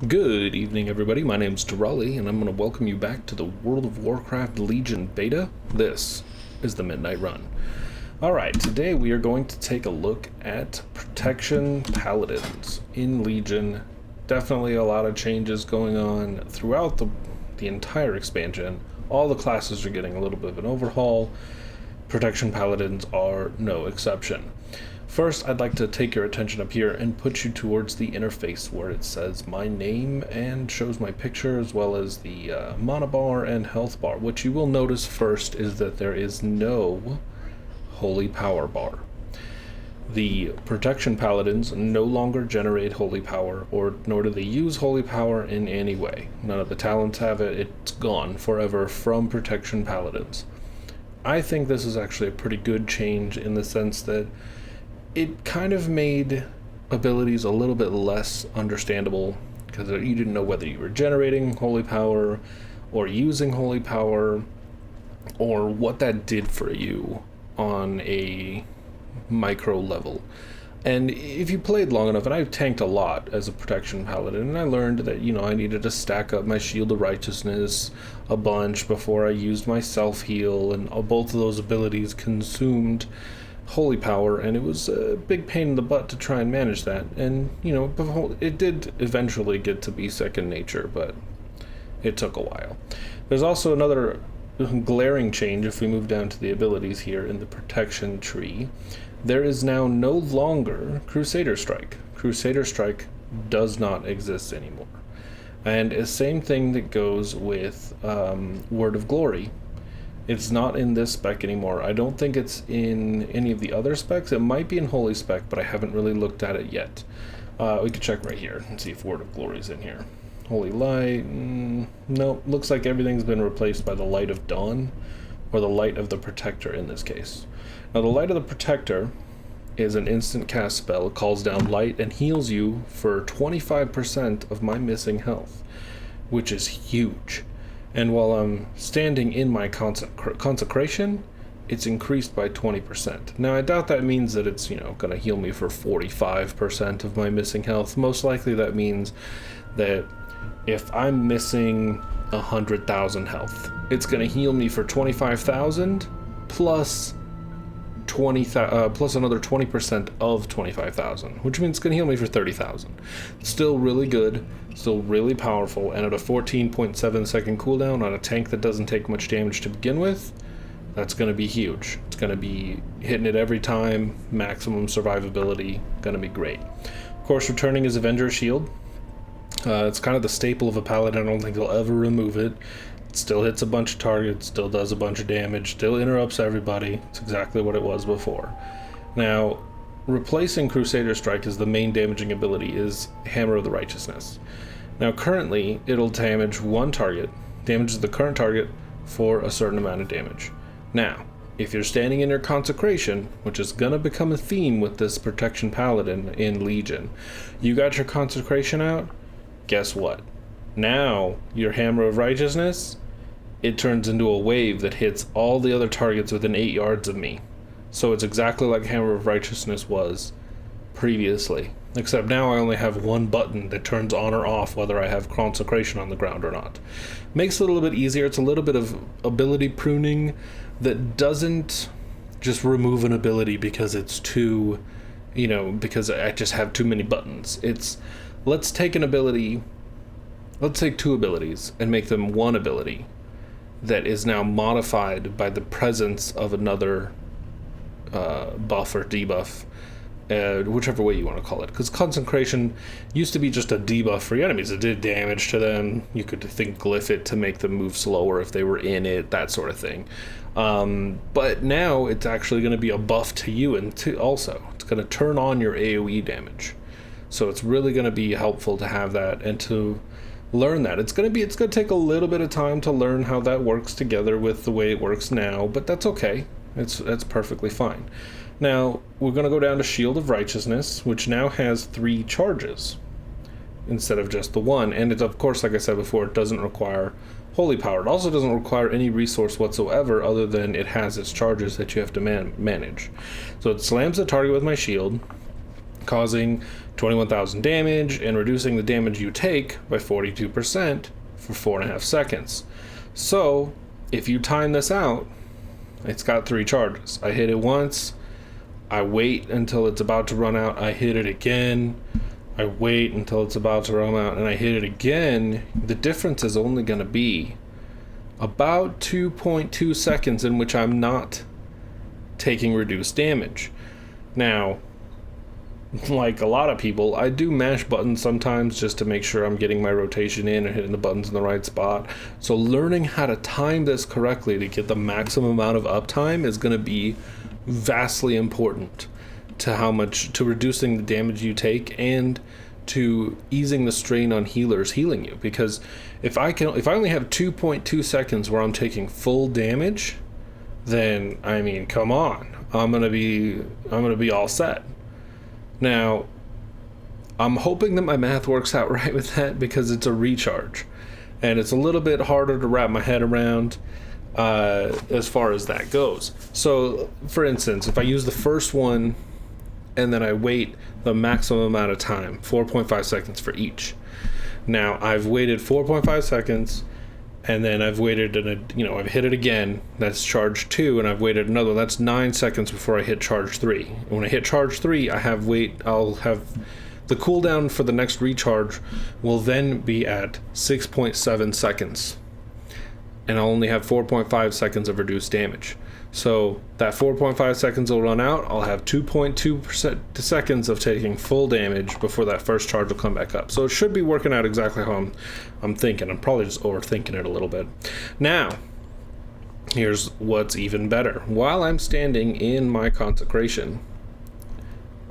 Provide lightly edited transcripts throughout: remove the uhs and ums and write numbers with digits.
Good evening, everybody. My name's Durali, and I'm going to welcome you back to the World of Warcraft Legion beta. This is the Midnight Run. Alright, today we are going to take a look at Protection Paladins in Legion. Definitely a lot of changes going on throughout the entire expansion. All the classes are getting a little bit of an overhaul. Protection Paladins are no exception. First, I'd like to take your attention up here and put you towards the interface where it says my name and shows my picture, as well as the mana bar and health bar. What you will notice first is that there is no holy power bar. The Protection Paladins no longer generate holy power, nor do they use holy power in any way. None of the talents have it. It's gone forever from Protection Paladins. I think this is actually a pretty good change in the sense that it kind of made abilities a little bit less understandable, because you didn't know whether you were generating holy power or using holy power, or what that did for you on a micro level. And if you played long enough, and I've tanked a lot as a Protection Paladin, and I learned that, I needed to stack up my Shield of Righteousness a bunch before I used my self-heal, and both of those abilities consumed holy power, and it was a big pain in the butt to try and manage that. And it did eventually get to be second nature, but it took a while. There's also another glaring change if we move down to the abilities here in the protection tree. There is now no longer Crusader Strike. Crusader Strike does not exist anymore. And the same thing that goes with Word of Glory. It's not in this spec anymore. I don't think it's in any of the other specs. It might be in Holy Spec, but I haven't really looked at it yet. We could check right here and see if Word of Glory is in here. Holy Light, no, looks like everything's been replaced by the Light of Dawn, or the Light of the Protector in this case. Now the Light of the Protector is an instant cast spell. It calls down light and heals you for 25% of my missing health, which is huge. And while I'm standing in my consecration, it's increased by 20%. Now, I doubt that means that it's, going to heal me for 45% of my missing health. Most likely that means that if I'm missing 100,000 health, it's going to heal me for 25,000 plus plus another 20% of 25,000, which means it's going to heal me for 30,000. Still really good, still really powerful, and at a 14.7 second cooldown on a tank that doesn't take much damage to begin with, that's going to be huge. It's going to be hitting it every time, maximum survivability, going to be great. Of course, returning is Avenger Shield. It's kind of the staple of a Paladin. I don't think they'll ever remove it. It still hits a bunch of targets, still does a bunch of damage, still interrupts everybody. It's exactly what it was before. Now, replacing Crusader Strike as the main damaging ability is Hammer of the Righteousness. Now, currently, it'll damage one target, damages the current target for a certain amount of damage. Now, if you're standing in your consecration, which is going to become a theme with this Protection Paladin in Legion, you got your consecration out, guess what? Now, your Hammer of Righteousness, it turns into a wave that hits all the other targets within 8 yards of me. So it's exactly like Hammer of Righteousness was previously. Except now I only have one button that turns on or off whether I have Consecration on the ground or not. Makes it a little bit easier. It's a little bit of ability pruning that doesn't just remove an ability because it's too, because I just have too many buttons. It's, let's take an ability... Let's take two abilities and make them one ability that is now modified by the presence of another buff or debuff, whichever way you want to call it. Because Consecration used to be just a debuff for your enemies. It did damage to them. You could glyph it to make them move slower if they were in it, that sort of thing. But now it's actually going to be a buff to you, and also it's going to turn on your AoE damage. So it's really going to be helpful to have that and to learn that. It's going to take a little bit of time to learn how that works together with the way it works now, but that's okay. That's perfectly fine. Now, we're going to go down to Shield of Righteousness, which now has 3 charges instead of just the one, and it, of course, like I said before, it doesn't require holy power. It also doesn't require any resource whatsoever other than it has its charges that you have to manage. So it slams the target with my shield, causing 21,000 damage and reducing the damage you take by 42% for 4.5 seconds. So if you time this out, it's got 3 charges. I hit it once, I wait until it's about to run out, I hit it again, I wait until it's about to run out, and I hit it again. The difference is only going to be about 2.2 seconds in which I'm not taking reduced damage. Now, like a lot of people, I do mash buttons sometimes just to make sure I'm getting my rotation in and hitting the buttons in the right spot. So learning how to time this correctly to get the maximum amount of uptime is going to be vastly important to reducing the damage you take and to easing the strain on healers healing you. Because if I only have 2.2 seconds where I'm taking full damage, then I mean, come on, I'm gonna be all set. Now, I'm hoping that my math works out right with that, because it's a recharge, and it's a little bit harder to wrap my head around as far as that goes. So, for instance, if I use the first one and then I wait the maximum amount of time, 4.5 seconds for each. Now, I've waited 4.5 seconds, and then I've waited, I've hit it again, that's charge 2, and I've waited another, that's 9 seconds before I hit charge 3. And when I hit charge 3, I'll have the cooldown for the next recharge will then be at 6.7 seconds. And I'll only have 4.5 seconds of reduced damage. So that 4.5 seconds will run out. I'll have 2.2 seconds of taking full damage before that first charge will come back up. So it should be working out exactly how I'm thinking. I'm probably just overthinking it a little bit. Now, here's what's even better. While I'm standing in my consecration,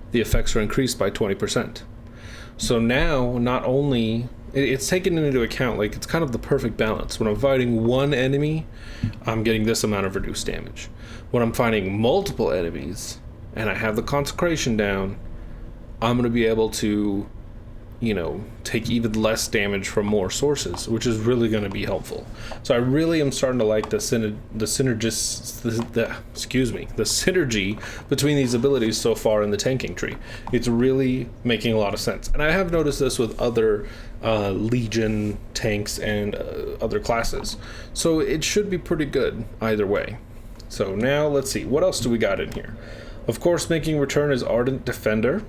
the effects are increased by 20%. So now, not only it's taken into account, like, it's kind of the perfect balance. When I'm fighting one enemy, I'm getting this amount of reduced damage. When I'm fighting multiple enemies and I have the consecration down, I'm going to be able to, take even less damage from more sources, which is really going to be helpful. So I really am starting to like the synergy between these abilities so far in the tanking tree. It's really making a lot of sense. And I have noticed this with other Legion tanks and other classes. So it should be pretty good either way. So now let's see, what else do we got in here? Of course, making return is Ardent Defender.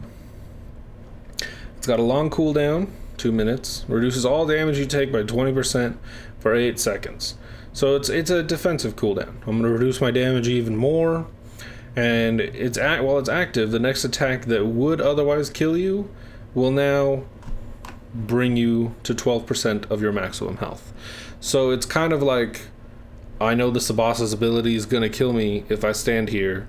It's got a long cooldown, 2 minutes, reduces all damage you take by 20% for 8 seconds. So it's a defensive cooldown. I'm going to reduce my damage even more, and while it's active, the next attack that would otherwise kill you will now bring you to 12% of your maximum health. So it's kind of like, I know the boss's ability is going to kill me if I stand here.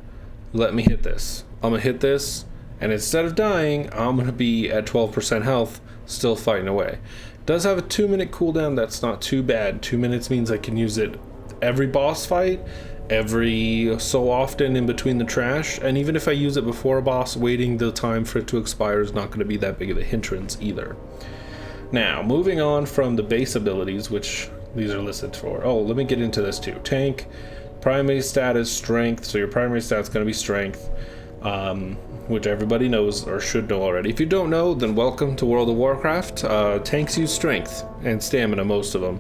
Let me hit this. I'm going to hit this, and instead of dying, I'm going to be at 12% health, still fighting away. It does have a 2-minute cooldown. That's not too bad. 2 minutes means I can use it every boss fight, every so often in between the trash, and even if I use it before a boss, waiting the time for it to expire is not going to be that big of a hindrance either. Now, moving on from the base abilities, which these are listed for. Oh, let me get into this too. Tank, primary stat is strength, so your primary stat is going to be strength, which everybody knows or should know already. If you don't know, then welcome to World of Warcraft. Tanks use strength and stamina, most of them,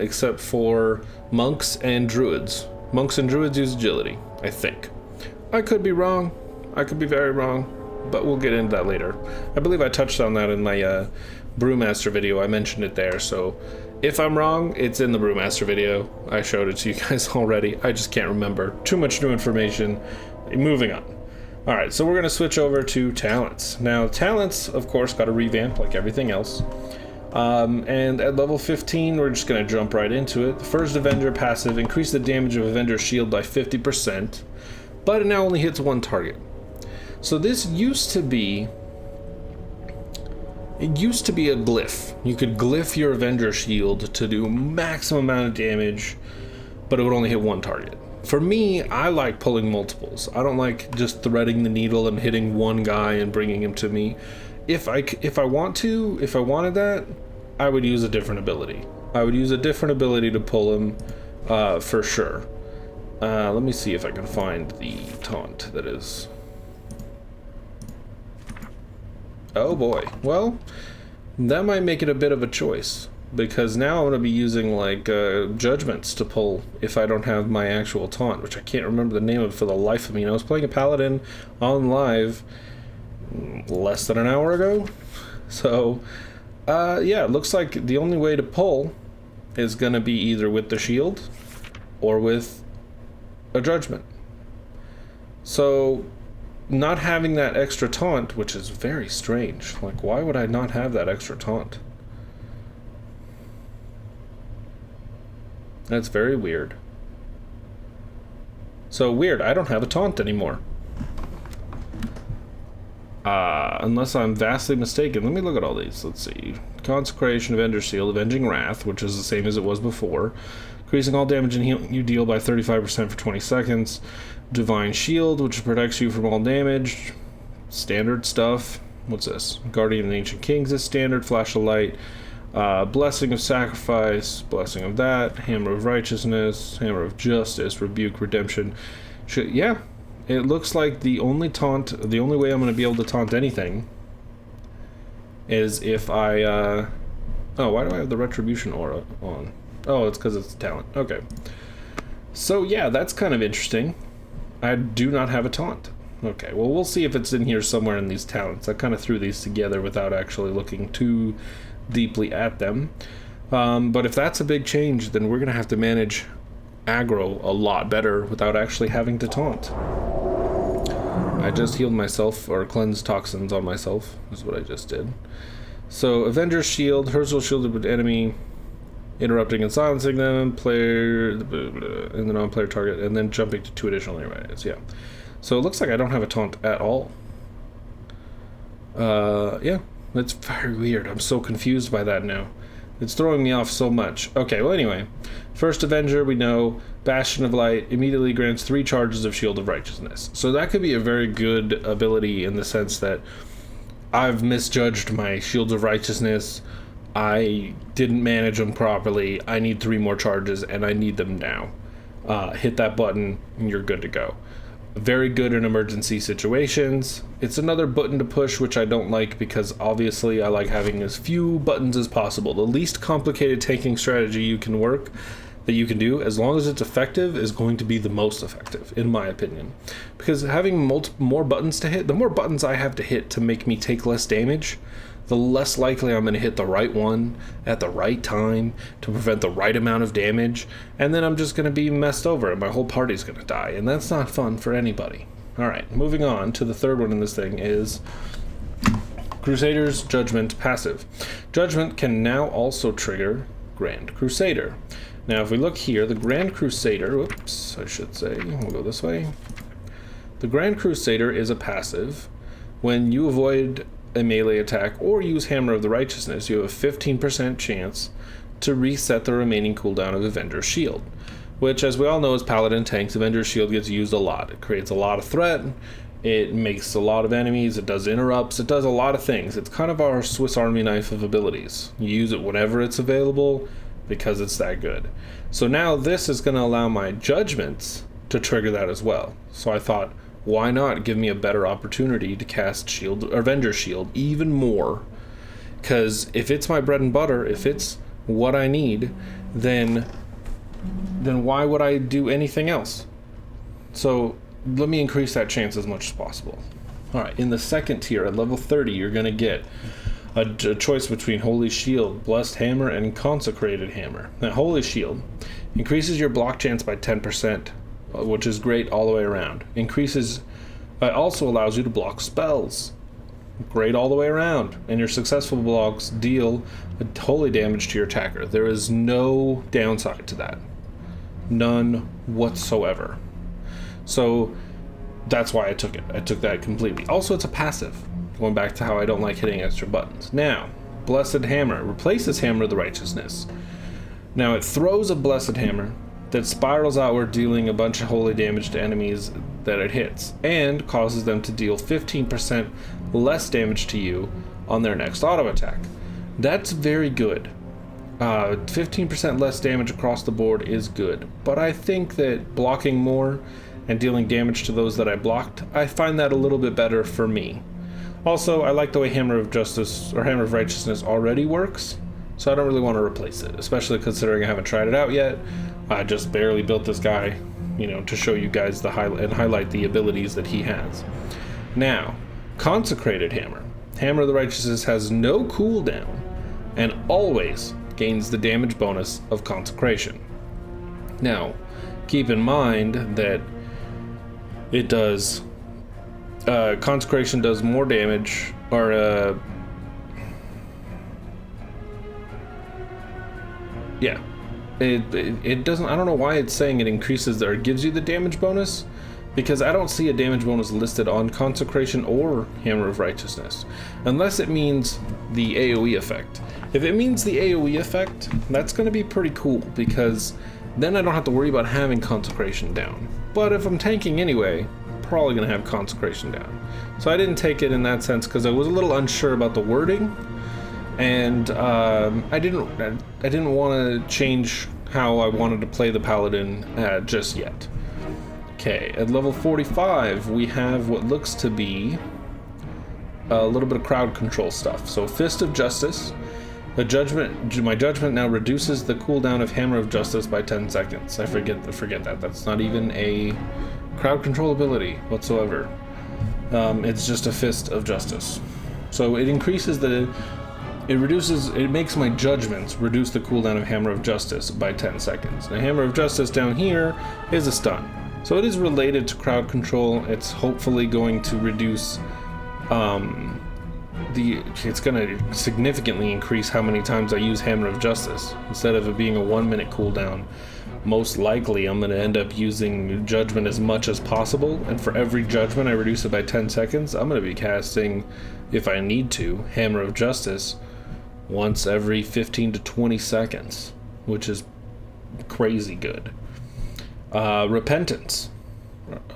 except for monks and druids. Monks and druids use agility, I think. I could be wrong. I could be very wrong, but we'll get into that later. I believe I touched on that in my Brewmaster video. I mentioned it there, so if I'm wrong, it's in the Brewmaster video. I showed it to you guys already. I just can't remember. Too much new information. Moving on. Alright, so we're going to switch over to talents. Now, talents, of course, got a revamp like everything else. And at level 15, we're just going to jump right into it. The first Avenger passive, increase the damage of Avenger's shield by 50%, but it now only hits one target. So this used to be a glyph. You could glyph your Avenger shield to do maximum amount of damage, but it would only hit one target. For me, I like pulling multiples. I don't like just threading the needle and hitting one guy and bringing him to me. If I wanted that, I would use a different ability. I would use a different ability to pull him, for sure. Let me see if I can find the taunt that is. Oh boy. Well, that might make it a bit of a choice, because now I'm going to be using like judgments to pull if I don't have my actual taunt, which I can't remember the name of for the life of me. And I was playing a Paladin on live less than an hour ago. So, yeah, it looks like the only way to pull is going to be either with the shield or with a judgment. So, not having that extra taunt, which is very strange. Like, why would I not have that extra taunt? That's very weird. So weird, I don't have a taunt anymore. Unless I'm vastly mistaken. Let me look at all these. Let's see. Consecration, Avenger's Shield, Avenging Wrath, which is the same as it was before. Increasing all damage and healing you deal by 35% for 20 seconds. Divine Shield, which protects you from all damage. Standard stuff. What's this? Guardian of the Ancient Kings is standard. Flash of Light. Blessing of Sacrifice. Blessing of that. Hammer of Righteousness. Hammer of Justice. Rebuke, Redemption. Yeah. It looks like the only taunt, the only way I'm going to be able to taunt anything is if I, oh, why do I have the Retribution aura on? Oh, it's because it's a talent. Okay. So, yeah, that's kind of interesting. I do not have a taunt. Okay, well, we'll see if it's in here somewhere in these talents. I kind of threw these together without actually looking too deeply at them. But if that's a big change, then we're going to have to manage aggro a lot better without actually having to taunt. I just healed myself, or cleansed toxins on myself, is what I just did. So, Avenger's Shield, hurls shielded with enemy, interrupting and silencing them, player, and the non-player target, and then jumping to 2 additional areas, yeah. So it looks like I don't have a taunt at all. Yeah, that's very weird. I'm so confused by that now. It's throwing me off so much. Okay, well anyway. First Avenger, we know, Bastion of Light immediately grants 3 charges of Shield of Righteousness. So that could be a very good ability in the sense that I've misjudged my Shields of Righteousness. I didn't manage them properly. I need 3 more charges, and I need them now. Hit that button, and you're good to go. Very good in emergency situations. It's another button to push, which I don't like because obviously I like having as few buttons as possible. The least complicated tanking strategy you can work, that you can do, as long as it's effective, is going to be the most effective, in my opinion. Because having more buttons to hit, the more buttons I have to hit to make me take less damage, the less likely I'm going to hit the right one at the right time to prevent the right amount of damage, and then I'm just going to be messed over and my whole party's going to die, and that's not fun for anybody. Alright, moving on to the third one in this thing is Crusader's Judgment passive. Judgment can now also trigger Grand Crusader. Now if we look here, the Grand Crusader, whoops, I should say, we'll go this way. The Grand Crusader is a passive. When you avoid a melee attack or use Hammer of the Righteousness, you have a 15% chance to reset the remaining cooldown of Avenger's Shield, which, as we all know, as Paladin tanks, Avenger's Shield gets used a lot. It creates a lot of threat, it makes a lot of enemies, it does interrupts, it does a lot of things. It's kind of our Swiss Army knife of abilities. You use it whenever it's available because it's that good. So now this is going to allow my judgments to trigger that as well. So I thought, why not give me a better opportunity to cast Shield, or Avenger's Shield even more? Because if it's my bread and butter, if it's what I need, then why would I do anything else? So let me increase that chance as much as possible. Alright, in the second tier, at level 30, you're going to get a choice between Holy Shield, Blessed Hammer, and Consecrated Hammer. Now, Holy Shield increases your block chance by 10%. Which is great all the way around. Increases, also allows you to block spells. Great all the way around. And your successful blocks deal holy damage to your attacker. There is no downside to that. None whatsoever. So that's why I took it. I took that completely. Also, it's a passive. Going back to how I don't like hitting extra buttons. Now, Blessed Hammer replaces Hammer of the Righteousness. Now, it throws a Blessed Hammer that spirals outward, dealing a bunch of holy damage to enemies that it hits, and causes them to deal 15% less damage to you on their next auto attack. That's very good. 15% less damage across the board is good, but I think that blocking more and dealing damage to those that I blocked, I find that a little bit better for me. Also, I like the way Hammer of Justice or Hammer of Righteousness already works, so I don't really want to replace it, especially considering I haven't tried it out yet. I just barely built this guy, you know, to show you guys the highlight the abilities that he has. Now, Consecrated Hammer. Hammer of the Righteousness has no cooldown and always gains the damage bonus of Consecration. Now, keep in mind that it does Consecration does more damage, or yeah, it doesn't. I don't know why it's saying it increases or gives you the damage bonus, because I don't see a damage bonus listed on Consecration or Hammer of Righteousness, unless it means the AoE effect. If it means the AoE effect, that's going to be pretty cool, because then I don't have to worry about having Consecration down. But if I'm tanking anyway, probably going to have Consecration down. So I didn't take it in that sense because I was a little unsure about the wording, and I didn't want to change how I wanted to play the Paladin just yet. Okay, at level 45 we have what looks to be a little bit of crowd control stuff. So Fist of Justice. My judgment now reduces the cooldown of Hammer of Justice by 10 seconds. I forget that. That's not even a crowd control ability whatsoever. It's just a Fist of Justice. So it makes my judgments reduce the cooldown of Hammer of Justice by 10 seconds. Now, Hammer of Justice down here is a stun. So it is related to crowd control. It's hopefully going to reduce it's going to significantly increase how many times I use Hammer of Justice. Instead of it being a 1 minute cooldown, most likely I'm going to end up using Judgment as much as possible, and for every Judgment I reduce it by 10 seconds, I'm going to be casting, if I need to, Hammer of Justice once every 15 to 20 seconds, which is crazy good. Repentance.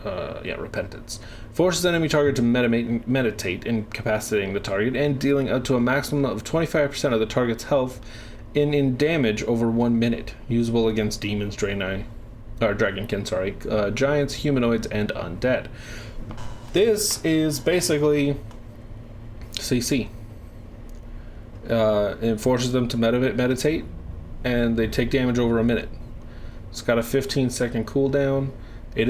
Repentance. Forces enemy target to meditate, incapacitating the target, and dealing up to a maximum of 25% of the target's health in damage over 1 minute. Usable against demons, dragonkin, giants, humanoids, and undead. This is basically CC. It forces them to meditate, and they take damage over a minute. It's got a 15-second cooldown. It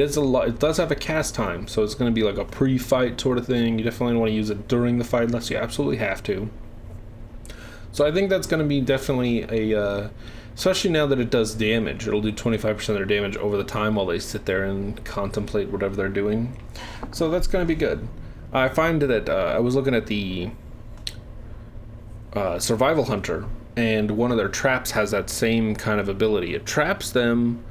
does have a cast time, so it's going to be like a pre-fight sort of thing. You definitely want to use it during the fight unless you absolutely have to. So I think that's going to be definitely especially now that it does damage. It'll do 25% of their damage over the time while they sit there and contemplate whatever they're doing. So that's going to be good. I find that I was looking at the Survival Hunter, and one of their traps has that same kind of ability. It traps them,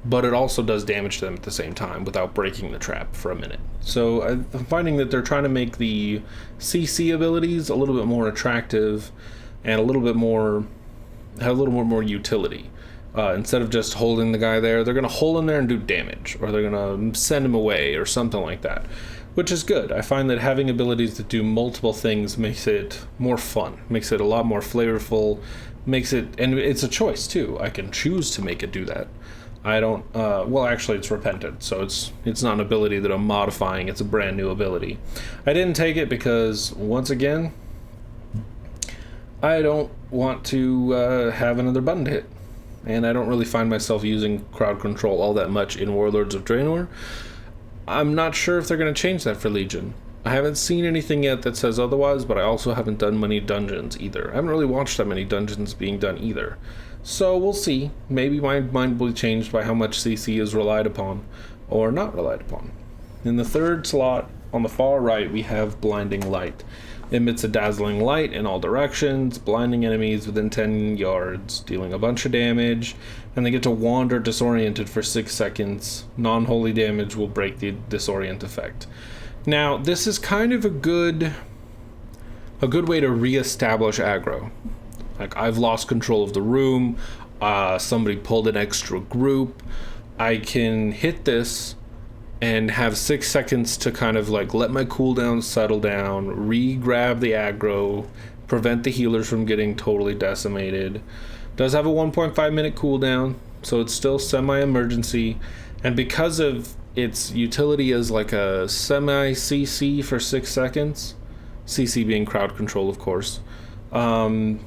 but it also does damage to them at the same time without breaking the trap for a minute. So I'm finding that they're trying to make the CC abilities a little bit more attractive and have a little bit more utility. Instead of just holding the guy there, they're going to hold him there and do damage, or they're going to send him away or something like that, which is good. I find that having abilities that do multiple things makes it more fun, makes it a lot more flavorful, and it's a choice too. I can choose to make it do that. I don't, actually it's Repentant, so it's not an ability that I'm modifying, it's a brand new ability. I didn't take it because, once again, I don't want to have another button to hit, and I don't really find myself using crowd control all that much in Warlords of Draenor. I'm not sure if they're going to change that for Legion. I haven't seen anything yet that says otherwise, but I also haven't done many dungeons either. I haven't really watched that many dungeons being done either. So we'll see. Maybe my mind will be changed by how much CC is relied upon or not relied upon. In the third slot on the far right, we have Blinding Light. Emits a dazzling light in all directions, blinding enemies within 10 yards, dealing a bunch of damage, and they get to wander disoriented for 6 seconds. Non-holy damage will break the disorient effect. Now, this is kind of a good way to re-establish aggro. Like, I've lost control of the room, somebody pulled an extra group, I can hit this and have 6 seconds to kind of like let my cooldown settle down, re-grab the aggro, prevent the healers from getting totally decimated. Does have a 1.5 minute cooldown, so it's still semi-emergency, and because of its utility as like a semi-CC for 6 seconds, CC being crowd control, of course. I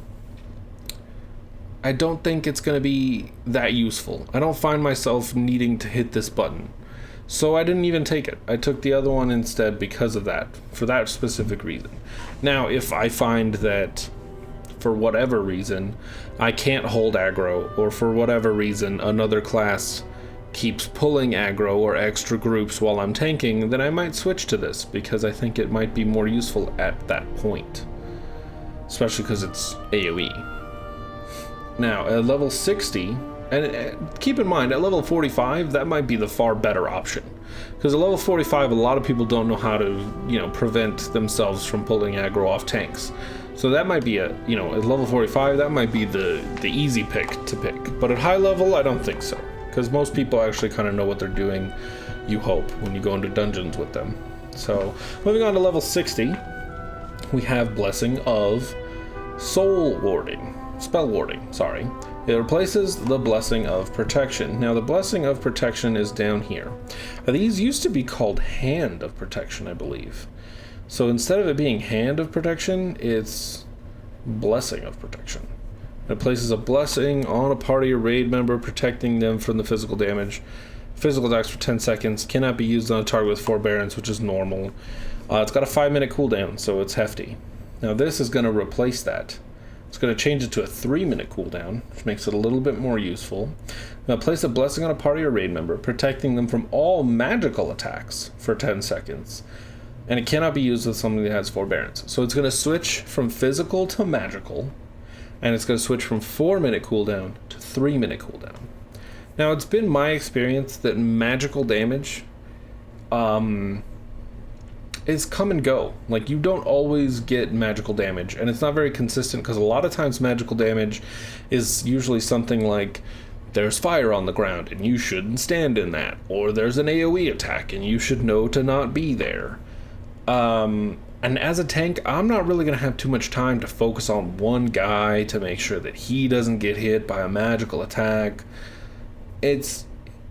don't think it's going to be that useful. I don't find myself needing to hit this button. So I didn't even take it. I took the other one instead because of that, for that specific reason. Now, if I find that for whatever reason I can't hold aggro, or for whatever reason another class keeps pulling aggro or extra groups while I'm tanking, then I might switch to this because I think it might be more useful at that point. Especially because it's AoE. Now, at level 60, and keep in mind, at level 45, that might be the far better option. Because at level 45, a lot of people don't know how to, prevent themselves from pulling aggro off tanks. So that might be at level 45, that might be the easy pick to pick. But at high level, I don't think so. Because most people actually kind of know what they're doing, you hope, when you go into dungeons with them. So, moving on to level 60, we have Blessing of Spell Warding, sorry. It replaces the Blessing of Protection. Now, the Blessing of Protection is down here. Now, these used to be called Hand of Protection, I believe. So instead of it being Hand of Protection, it's Blessing of Protection. It places a blessing on a party or raid member, protecting them from the physical damage. Physical attacks for 10 seconds, cannot be used on a target with forbearance, which is normal. It's got a 5-minute cooldown, so it's hefty. Now this is going to replace that. It's going to change it to a 3-minute cooldown, which makes it a little bit more useful. Now place a blessing on a party or raid member, protecting them from all magical attacks for 10 seconds. And it cannot be used with something that has forbearance. So it's going to switch from physical to magical, and it's going to switch from 4-minute cooldown to 3-minute cooldown. Now, it's been my experience that magical damage is come and go. Like, you don't always get magical damage, and it's not very consistent, because a lot of times magical damage is usually something like, there's fire on the ground, and you shouldn't stand in that, or there's an AoE attack, and you should know to not be there. And as a tank, I'm not really going to have too much time to focus on one guy to make sure that he doesn't get hit by a magical attack. I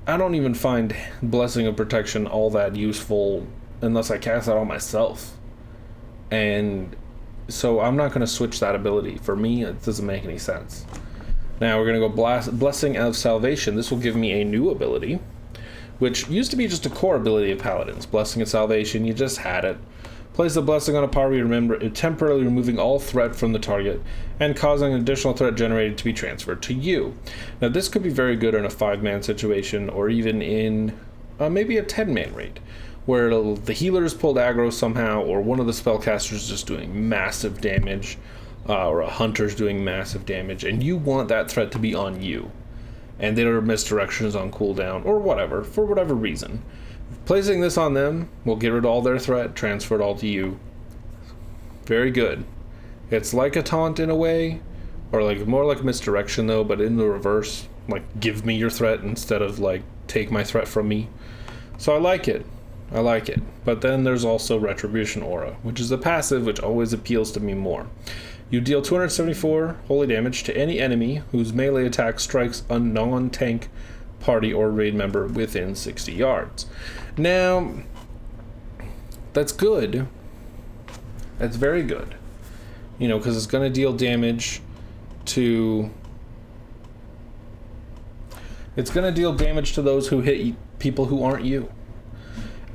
don't even find Blessing of Protection all that useful unless I cast that on myself. And so I'm not going to switch that ability. For me, it doesn't make any sense. Now we're going to go Blessing of Salvation. This will give me a new ability, which used to be just a core ability of Paladins. Blessing of Salvation, you just had it. Place a blessing on a party member, temporarily removing all threat from the target and causing an additional threat generated to be transferred to you. Now this could be very good in a 5-man situation, or even in maybe a 10-man raid, where the healer is pulled aggro somehow, or one of the spellcasters is just doing massive damage, or a hunter's doing massive damage, and you want that threat to be on you. And there are misdirections on cooldown, or whatever, for whatever reason. Placing this on them will get rid of all their threat, transfer it all to you. Very good. It's like a taunt in a way, or like more like misdirection though, but in the reverse. Like, give me your threat instead of like, take my threat from me. So I like it. But then there's also Retribution Aura, which is a passive which always appeals to me more. You deal 274 holy damage to any enemy whose melee attack strikes a non-tank party or raid member within 60 yards. Now, that's good. That's very good. Because it's going to deal damage to... It's going to deal damage to those who hit people who aren't you.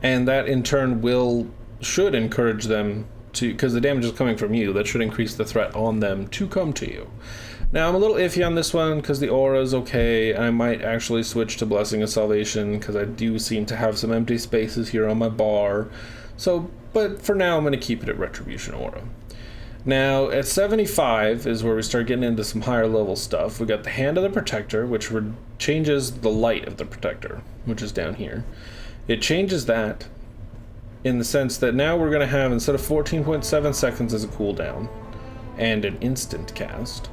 And that in turn should encourage them to, because the damage is coming from you, that should increase the threat on them to come to you. Now, I'm a little iffy on this one because the aura is okay. I might actually switch to Blessing of Salvation because I do seem to have some empty spaces here on my bar. So, but for now, I'm going to keep it at Retribution Aura. Now, at 75 is where we start getting into some higher level stuff. We got the Hand of the Protector, which changes the light of the Protector, which is down here. It changes that in the sense that now we're going to have, instead of 14.7 seconds as a cooldown and an instant cast,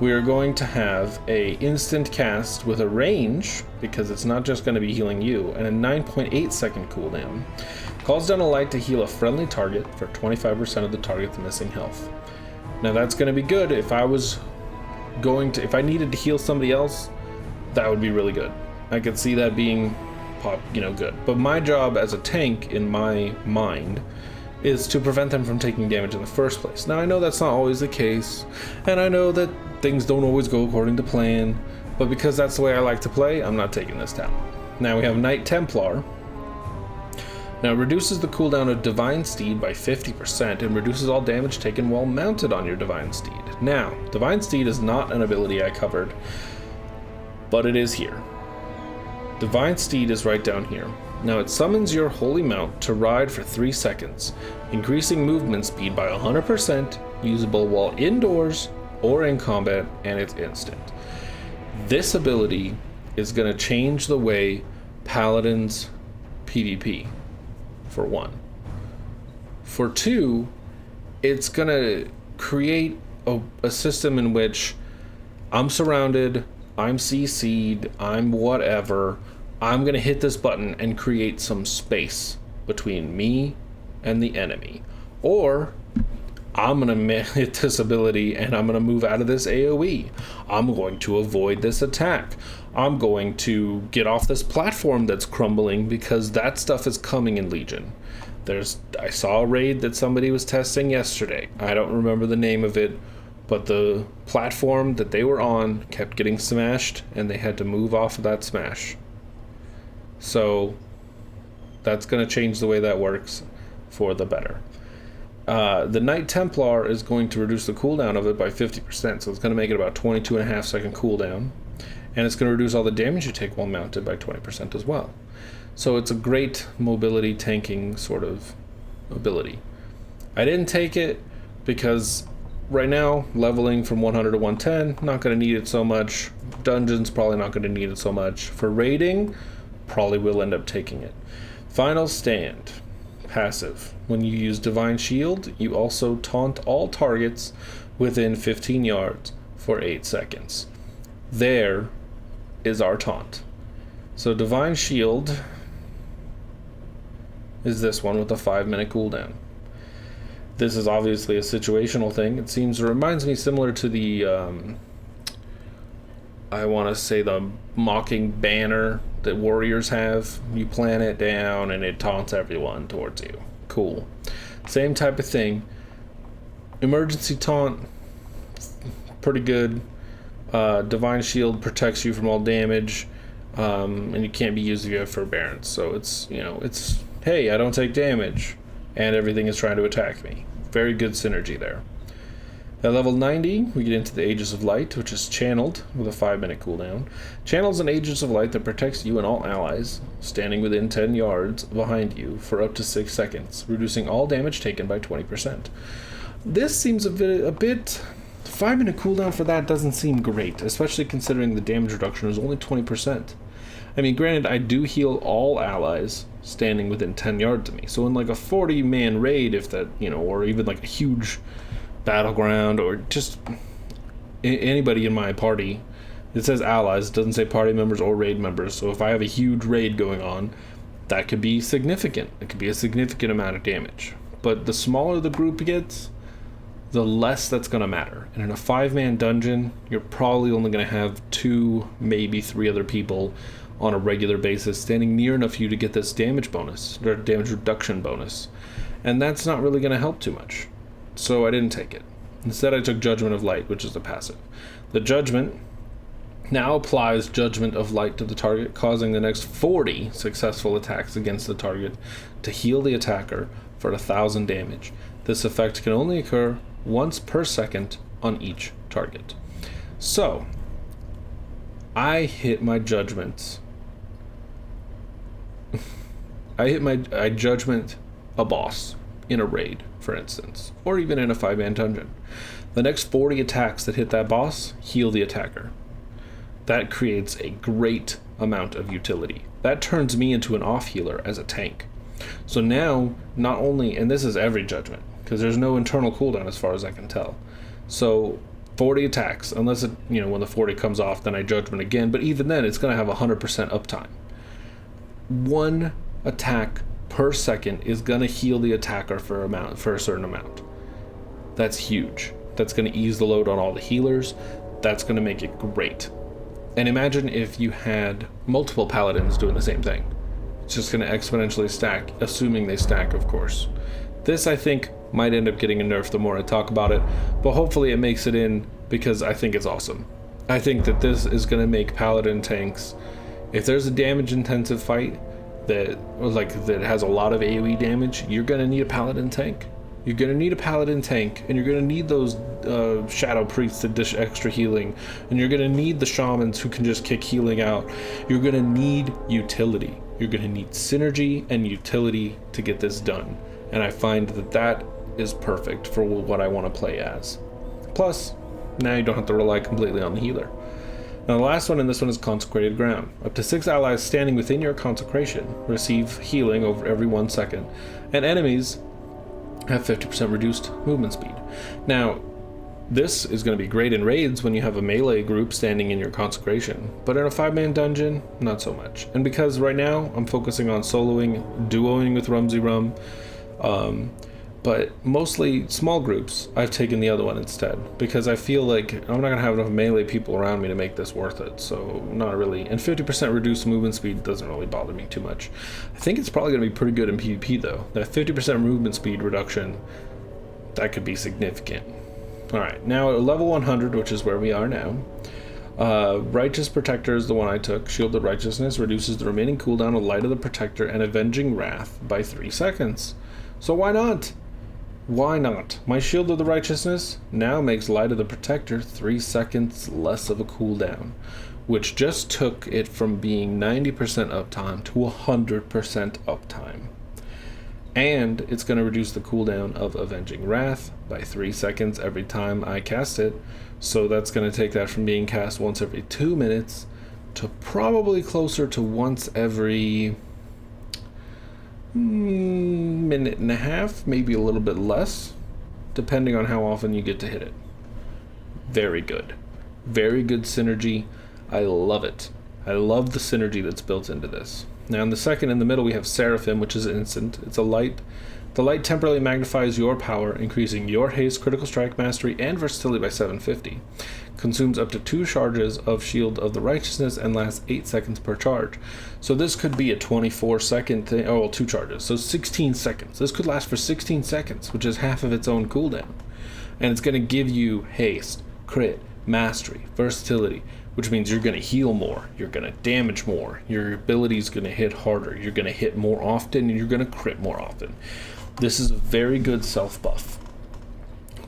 we are going to have a instant cast with a range, because it's not just going to be healing you, and a 9.8 second cooldown. Calls down a light to heal a friendly target for 25% of the target's missing health. Now that's going to be good. If I needed to heal somebody else, that would be really good. I could see that being good. But my job as a tank, in my mind, is to prevent them from taking damage in the first place. Now I know that's not always the case, and I know that things don't always go according to plan, but because that's the way I like to play, I'm not taking this down. Now we have Knight Templar. Now it reduces the cooldown of Divine Steed by 50% and reduces all damage taken while mounted on your Divine Steed. Now, Divine Steed is not an ability I covered, but it is here. Divine Steed is right down here. Now it summons your holy mount to ride for 3 seconds, increasing movement speed by 100%, usable while indoors or in combat, and it's instant. This ability is going to change the way Paladins PvP, for one. For two, it's going to create a system in which I'm surrounded, I'm CC'd, I'm whatever, I'm going to hit this button and create some space between me and the enemy. Or I'm going to hit this ability and I'm going to move out of this AoE. I'm going to avoid this attack. I'm going to get off this platform that's crumbling, because that stuff is coming in Legion. I saw a raid that somebody was testing yesterday. I don't remember the name of it, but the platform that they were on kept getting smashed and they had to move off of that smash. So that's going to change the way that works for the better. The Knight Templar is going to reduce the cooldown of it by 50%, so it's going to make it about 22.5 second cooldown, and it's going to reduce all the damage you take while mounted by 20% as well. So it's a great mobility tanking sort of ability. I didn't take it because right now, leveling from 100 to 110, not going to need it so much. Dungeons, probably not going to need it so much. For raiding, probably will end up taking it. Final Stand. Passive. When you use Divine Shield, you also taunt all targets within 15 yards for 8 seconds. There is our taunt. So Divine Shield is this one with a 5-minute cooldown. This is obviously a situational thing. It reminds me similar to the, I want to say the mocking banner that warriors have. You plant it down and it taunts everyone towards you. Cool. Same type of thing. Emergency taunt, pretty good. Divine Shield protects you from all damage, and you can't be used if you have forbearance. So it's, hey, I don't take damage, and everything is trying to attack me. Very good synergy there. At level 90, we get into the Aegis of Light, which is channeled with a 5-minute cooldown. Channels an Aegis of Light that protects you and all allies standing within 10 yards behind you for up to 6 seconds, reducing all damage taken by 20%. This seems a bit 5-minute cooldown for that doesn't seem great, especially considering the damage reduction is only 20%. I mean, granted, I do heal all allies standing within 10 yards of me. So in like a 40-man raid, if that, or even like a huge battleground, or just anybody in my party, it says allies, it doesn't say party members or raid members. So if I have a huge raid going on, that could be significant. It could be a significant amount of damage. But the smaller the group gets, the less that's going to matter. And in a 5-man dungeon, you're probably only going to have 2, maybe 3 other people on a regular basis standing near enough you to get this damage bonus, or damage reduction bonus. And that's not really going to help too much. So I didn't take it. Instead, I took Judgment of Light, which is the passive. The Judgment now applies Judgment of Light to the target, causing the next 40 successful attacks against the target to heal the attacker for 1,000 damage. This effect can only occur once per second on each target. So, I hit my Judgments. I Judgment a boss in a raid, for instance, or even in a 5-man dungeon. The next 40 attacks that hit that boss heal the attacker. That creates a great amount of utility. That turns me into an off healer as a tank. So now, not only, and this is every Judgment, because there's no internal cooldown as far as I can tell. So 40 attacks, unless it, when the 40 comes off, then I Judgment again, but even then it's going to have 100% uptime. 1 attack per second is going to heal the attacker for a certain amount. That's huge. That's going to ease the load on all the healers. That's going to make it great. And imagine if you had multiple paladins doing the same thing. It's just going to exponentially stack, assuming they stack, of course. This, I think, might end up getting a nerf the more I talk about it, but hopefully it makes it in because I think it's awesome. I think that this is going to make Paladin tanks, if there's a damage-intensive fight that has a lot of AoE damage, you're going to need a Paladin tank. You're going to need a Paladin tank, and you're going to need those Shadow Priests to dish extra healing, and you're going to need the Shamans who can just kick healing out. You're going to need utility. You're going to need synergy and utility to get this done. And I find that that is perfect for what I want to play as. Plus, now you don't have to rely completely on the healer. Now the last one in this one is Consecrated Ground. Up to 6 allies standing within your consecration receive healing over every 1 second, and enemies have 50% reduced movement speed. Now, this is going to be great in raids when you have a melee group standing in your consecration, but in a 5-man dungeon, not so much. And because right now I'm focusing on soloing, duoing with Rumsy Rum, but mostly small groups, I've taken the other one instead, because I feel like I'm not going to have enough melee people around me to make this worth it, so not really. And 50% reduced movement speed doesn't really bother me too much. I think it's probably going to be pretty good in PvP though. That 50% movement speed reduction, that could be significant. Alright, now at level 100, which is where we are now, Righteous Protector is the one I took. Shielded Righteousness reduces the remaining cooldown of Light of the Protector and Avenging Wrath by 3 seconds. So why not? Why not? My Shield of the Righteousness now makes Light of the Protector 3 seconds less of a cooldown, which just took it from being 90% uptime to 100% uptime. And it's going to reduce the cooldown of Avenging Wrath by 3 seconds every time I cast it, so that's going to take that from being cast once every 2 minutes to probably closer to once every minute and a half, maybe a little bit less, depending on how often you get to hit it. Very good. Very good synergy. I love it. I love the synergy that's built into this. Now in the second in the middle we have Seraphim, which is an instant. It's a light. The light temporarily magnifies your power, increasing your haste, critical strike, mastery, and versatility by 750. Consumes up to 2 charges of Shield of the Righteousness and lasts 8 seconds per charge. So this could be a 24-second thing. Oh, well, 2 charges. So 16 seconds. This could last for 16 seconds, which is half of its own cooldown. And it's going to give you haste, crit, mastery, versatility, which means you're going to heal more, you're going to damage more, your ability's going to hit harder, you're going to hit more often, and you're going to crit more often. This is a very good self-buff.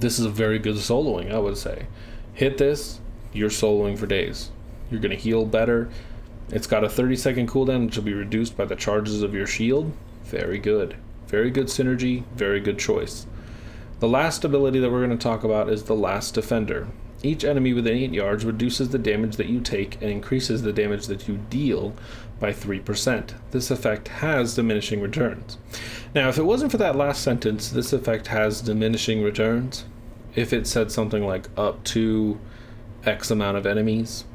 This is a very good soloing, I would say. Hit this, you're soloing for days. You're going to heal better. It's got a 30-second cooldown, which will be reduced by the charges of your shield. Very good. Very good synergy, very good choice. The last ability that we're going to talk about is the Last Defender. Each enemy within 8 yards reduces the damage that you take and increases the damage that you deal by 3%. This effect has diminishing returns. Now, if it wasn't for that last sentence, this effect has diminishing returns. If it said something like up to X amount of enemies,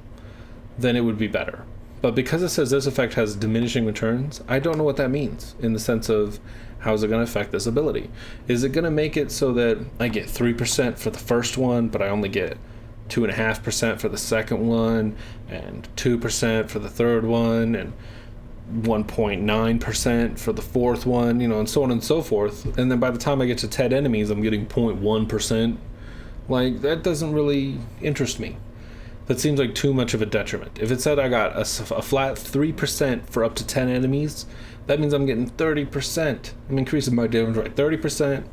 then it would be better. But because it says this effect has diminishing returns, I don't know what that means in the sense of how is it going to affect this ability. Is it going to make it so that I get 3% for the first one, but I only get 2.5% for the second one, and 2% for the third one, and 1.9% for the fourth one, you know, and so on and so forth. And then by the time I get to 10 enemies, I'm getting 0.1%. Like, that doesn't really interest me. That seems like too much of a detriment. If it said I got a flat 3% for up to 10 enemies, that means I'm getting 30%. I'm increasing my damage by 30%,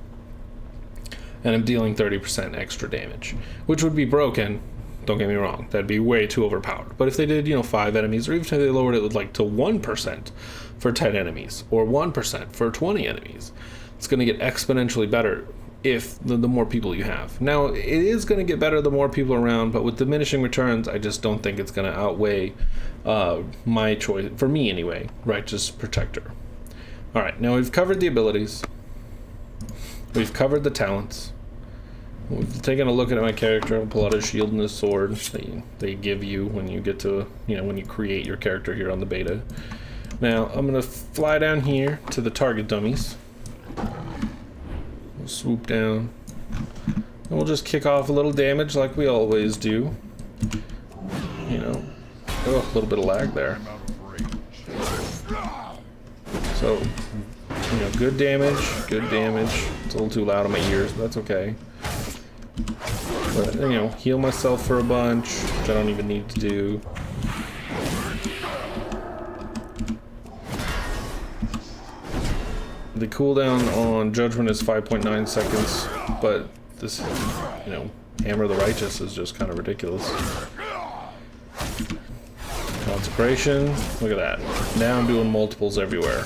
and I'm dealing 30% extra damage, which would be broken. Don't get me wrong, that'd be way too overpowered. But if they did, 5 enemies, or even if they lowered it like to 1% for 10 enemies, or 1% for 20 enemies, it's going to get exponentially better if the more people you have. Now, it is going to get better the more people around, but with diminishing returns, I just don't think it's going to outweigh my choice, for me anyway, Righteous Protector. Alright, now we've covered the abilities. We've covered the talents. We've taken a look at my character. I'll pull out his shield and his sword they give you when you get to, when you create your character here on the beta. Now, I'm going to fly down here to the target dummies. We'll swoop down. And we'll just kick off a little damage like we always do. Oh, a little bit of lag there. So, You know, good damage, good damage. It's a little too loud in my ears, but that's okay. But, you know, heal myself for a bunch, which I don't even need to do. The cooldown on Judgment is 5.9 seconds, but this, you know, Hammer of the Righteous is just kind of ridiculous. Consecration, look at that. Now I'm doing multiples everywhere.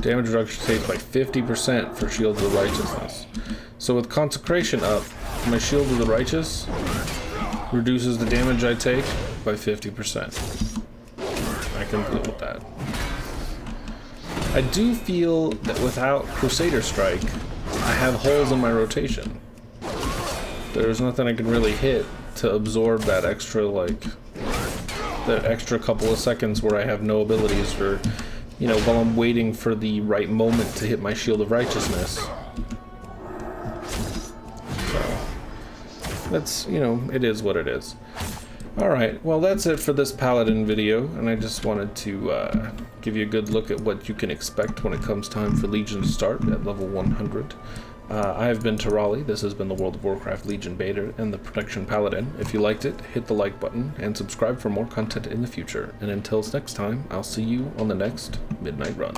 Damage reduction takes by 50% for Shield of the Righteousness. So with Consecration up, my Shield of the Righteous reduces the damage I take by 50%. I can deal with that. I do feel that without Crusader Strike, I have holes in my rotation. There's nothing I can really hit to absorb that extra, like, that extra couple of seconds where I have no abilities, or, you know, while I'm waiting for the right moment to hit my Shield of Righteousness. So, that's, you know, it is what it is. Alright, well that's it for this Paladin video, and I just wanted to give you a good look at what you can expect when it comes time for Legion to start at level 100. I have been Terali, this has been the World of Warcraft Legion Beta and the Protection Paladin. If you liked it, hit the like button, and subscribe for more content in the future. And until next time, I'll see you on the next Midnight Run.